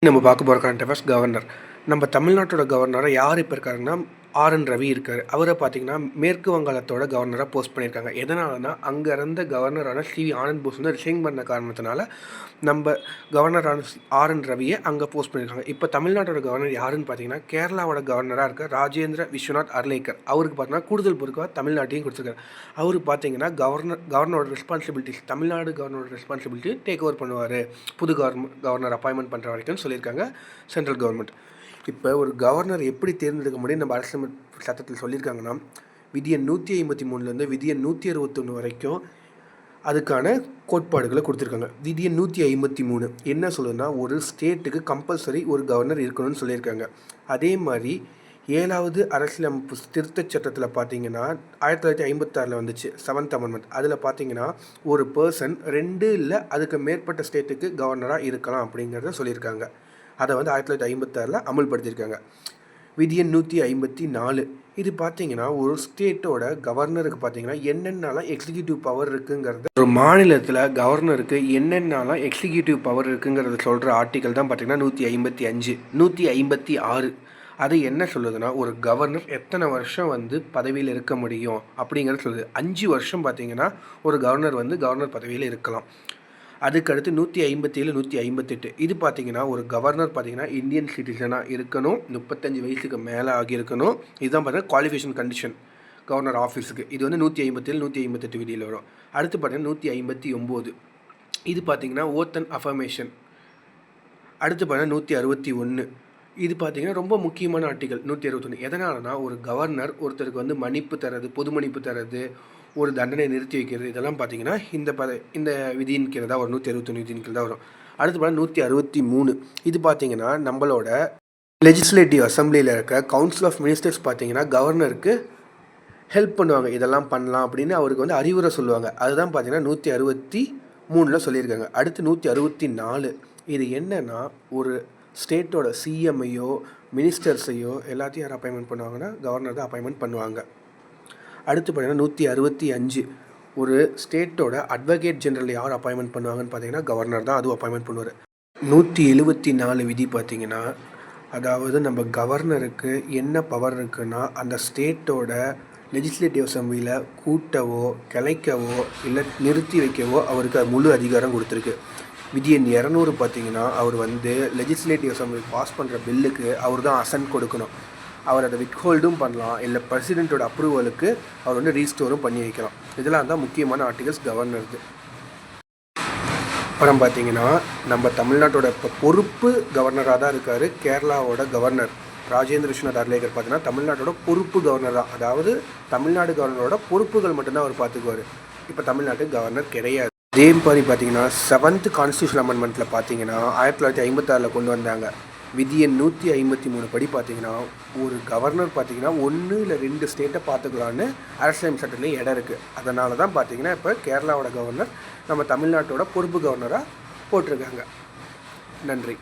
நம்ம பார்க்க போகிற கரண்ட் அஃபேர்ஸ் கவர்னர். நம்ம தமிழ்நாட்டோட கவர்னராக யார் இப்போ இருக்காருன்னா ஆர்.என். ரவி இருக்கார். அவரை பார்த்தீங்கன்னா மேற்கு வங்காளத்தோட கவர்னராக போஸ்ட் பண்ணியிருக்காங்க. எதனாலனா அங்கே இருந்த கவர்னரான சி.வி. ஆனந்த் போஸ் வந்து ரிசைன் பண்ண காரணத்தினால நம்ம கவர்னரான ஆர்.என். ரவியை அங்கே போஸ்ட் பண்ணியிருக்காங்க. இப்போ தமிழ்நாட்டோட கவர்னர் யாருன்னு பார்த்தீங்கன்னா கேரளாவோட கவர்னராக இருக்க ராஜேந்திர விஸ்வநாத் அர்லேக்கர். அவருக்கு பார்த்தீங்கன்னா கூடுதல் பொறுப்பாக தமிழ்நாட்டையும் கொடுத்துருக்காரு. அவருக்கு பார்த்தீங்கன்னா கவர்னரோட ரெஸ்பான்சிபிலிட்டிஸ் தமிழ்நாடு கவர்னரோட ரெஸ்பான்சிபிலிட்டி டேக் ஓவர் பண்ணுவார். புது கவர்னர் அப்பாயின்மெண்ட் பண்ணுற வரைக்கும் சொல்லியிருக்காங்க சென்ட்ரல் கவர்மெண்ட். இப்போ ஒரு கவர்னர் எப்படி தேர்ந்தெடுக்க முடியும் நம்ம அரசியல் சட்டத்தில் சொல்லியிருக்காங்கன்னா விதி எண் 153 விதி எண் 161 வரைக்கும் அதுக்கான கோட்பாடுகளை கொடுத்துருக்காங்க. விதி எண் 153 என்ன சொல்லுதுன்னா ஒரு ஸ்டேட்டுக்கு கம்பல்சரி ஒரு கவர்னர் இருக்கணும்னு சொல்லியிருக்காங்க. அதே மாதிரி 7வது அரசியலமைப்பு திருத்தச் சட்டத்தில் பார்த்தீங்கன்னா 1956 வந்துச்சு 7th அமெண்ட்மெண்ட். அதில் பார்த்தீங்கன்னா ஒரு பர்சன் 2 இல்லை அதுக்கு மேற்பட்ட ஸ்டேட்டுக்கு கவர்னராக இருக்கலாம் அப்படிங்கிறத சொல்லியிருக்காங்க. அதை வந்து 1956 அமல்படுத்தியிருக்காங்க. விதி எண் 154 இது பார்த்தீங்கன்னா ஒரு ஸ்டேட்டோட கவர்னருக்கு பார்த்தீங்கன்னா என்னென்னலாம் எக்ஸிக்யூட்டிவ் பவர் இருக்குங்கிறது, ஒரு மாநிலத்தில் கவர்னருக்கு என்னென்னலாம் எக்ஸிக்யூட்டிவ் பவர் இருக்குங்கிறத சொல்கிற ஆர்டிக்கல் தான் பார்த்தீங்கன்னா 155 156. அது என்ன சொல்லுதுன்னா ஒரு கவர்னர் எத்தனை வருஷம் வந்து பதவியில் இருக்க முடியும் அப்படிங்கிறத சொல்லுது. 5 வருஷம் பார்த்தீங்கன்னா ஒரு கவர்னர் வந்து கவர்னர் பதவியில் இருக்கலாம். அதுக்கடுத்து 157 158 இது பார்த்தீங்கன்னா ஒரு கவர்னர் பார்த்தீங்கன்னா இந்தியன் சிட்டிசனாக இருக்கணும், 35 வயசுக்கு மேலே ஆகியிருக்கணும். இதுதான் பார்த்தீங்கன்னா குவாலிஃபிகேஷன் கண்டிஷன் கவர்னர் ஆஃபீஸுக்கு. இது வந்து 157 158 விதியில் வரும். அடுத்து பார்த்தீங்கன்னா 159 இது பார்த்தீங்கன்னா ஓத் அண்ட் அஃபர்மேஷன். அடுத்து பார்த்தீங்கன்னா 161 இது பார்த்தீங்கன்னா ரொம்ப முக்கியமான ஆர்டிகல் 161. எதனாலனா ஒரு கவர்னர் ஒருத்தருக்கு வந்து மன்னிப்பு தரது, பொது மன்னிப்பு தரது, ஒரு தண்டனை நிறுத்தி வைக்கிறது, இதெல்லாம் பார்த்தீங்கன்னா இந்த விதியின் கீழே தான் வரும். 161 விதியின் கீழே தான் வரும். அடுத்து பார்த்தா 163 இது பார்த்தீங்கன்னா நம்மளோட லெஜிஸ்லேட்டிவ் அசம்பிளியில் இருக்க கவுன்சில் ஆஃப் மினிஸ்டர்ஸ் பார்த்தீங்கன்னா கவர்னருக்கு ஹெல்ப் பண்ணுவாங்க. இதெல்லாம் பண்ணலாம் அப்படின்னு அவருக்கு வந்து அறிவுரை சொல்லுவாங்க. அதுதான் பார்த்தீங்கன்னா 163 சொல்லியிருக்காங்க. அடுத்து 164 இது என்னென்னா ஒரு ஸ்டேட்டோட சிஎம்ஐயோ மினிஸ்டர்ஸையோ எல்லாத்தையும் யார் அப்பாயின்மெண்ட் பண்ணுவாங்கன்னா கவர்னர் தான் அப்பாயின்மெண்ட் பண்ணுவாங்க. அடுத்து பார்த்தீங்கன்னா 165 ஒரு ஸ்டேட்டோட அட்வொகேட் ஜெனரல் யார் அப்பாயின்மெண்ட் பண்ணுவாங்கன்னு பார்த்தீங்கன்னா கவர்னர் தான் அதுவும் அப்பாயின்மெண்ட் பண்ணுவார். 174 விதி பார்த்தீங்கன்னா அதாவது நம்ம கவர்னருக்கு என்ன பவர் இருக்குன்னா அந்த ஸ்டேட்டோட லெஜிஸ்லேட்டிவ் அசம்பிளியில் கூட்டவோ கிளைக்கவோ இல்லை நிறுத்தி வைக்கவோ அவருக்கு முழு அதிகாரம் கொடுத்துருக்கு. விதி எண் 200 பார்த்தீங்கன்னா அவர் வந்து லெஜிஸ்லேட்டிவ் அசம்பிளி பாஸ் பண்ணுற பில்லுக்கு அவர் தான் அசன்ட் கொடுக்கணும். அவர் அதை வித்ஹோல்டும் பண்ணலாம், இல்லை பிரசிடெண்ட்டோட அப்ரூவலுக்கு அவர் வந்து ரீஸ்டோரும் பண்ணி வைக்கலாம். இதெல்லாம் தான் முக்கியமான ஆர்டிகல்ஸ் கவர்னருக்கு. அப்புறம் பார்த்தீங்கன்னா நம்ம தமிழ்நாட்டோட இப்போ பொறுப்பு கவர்னராக தான் இருக்கார் கேரளாவோட கவர்னர் ராஜேந்திர விஸ்வநாத் அர்லேக்கர். பார்த்தீங்கன்னா தமிழ்நாட்டோட பொறுப்பு கவர்னர் தான், அதாவது தமிழ்நாடு கவர்னரோட பொறுப்புகள் மட்டும்தான் அவர் பார்த்துக்குவார். இப்போ தமிழ்நாட்டுக்கு கவர்னர் கிடையாது. அதே மாதிரி பார்த்தீங்கன்னா 7th கான்ஸ்டியூஷன் அமெண்ட்மெண்ட்டில் பார்த்தீங்கன்னா 1956 கொண்டு வந்தாங்க. விதி எண் 153 படி பார்த்தீங்கன்னா ஒரு கவர்னர் பார்த்தீங்கன்னா 1 இல்லை 2 ஸ்டேட்டை பார்த்துக்கலான்னு அரசியலமைப்பு சட்டத்துலேயும் இடம் இருக்குது. அதனால தான் பார்த்தீங்கன்னா இப்போ கேரளாவோட கவர்னர் நம்ம தமிழ்நாட்டோட பொறுப்பு கவர்னராக போட்டிருக்காங்க. நன்றி.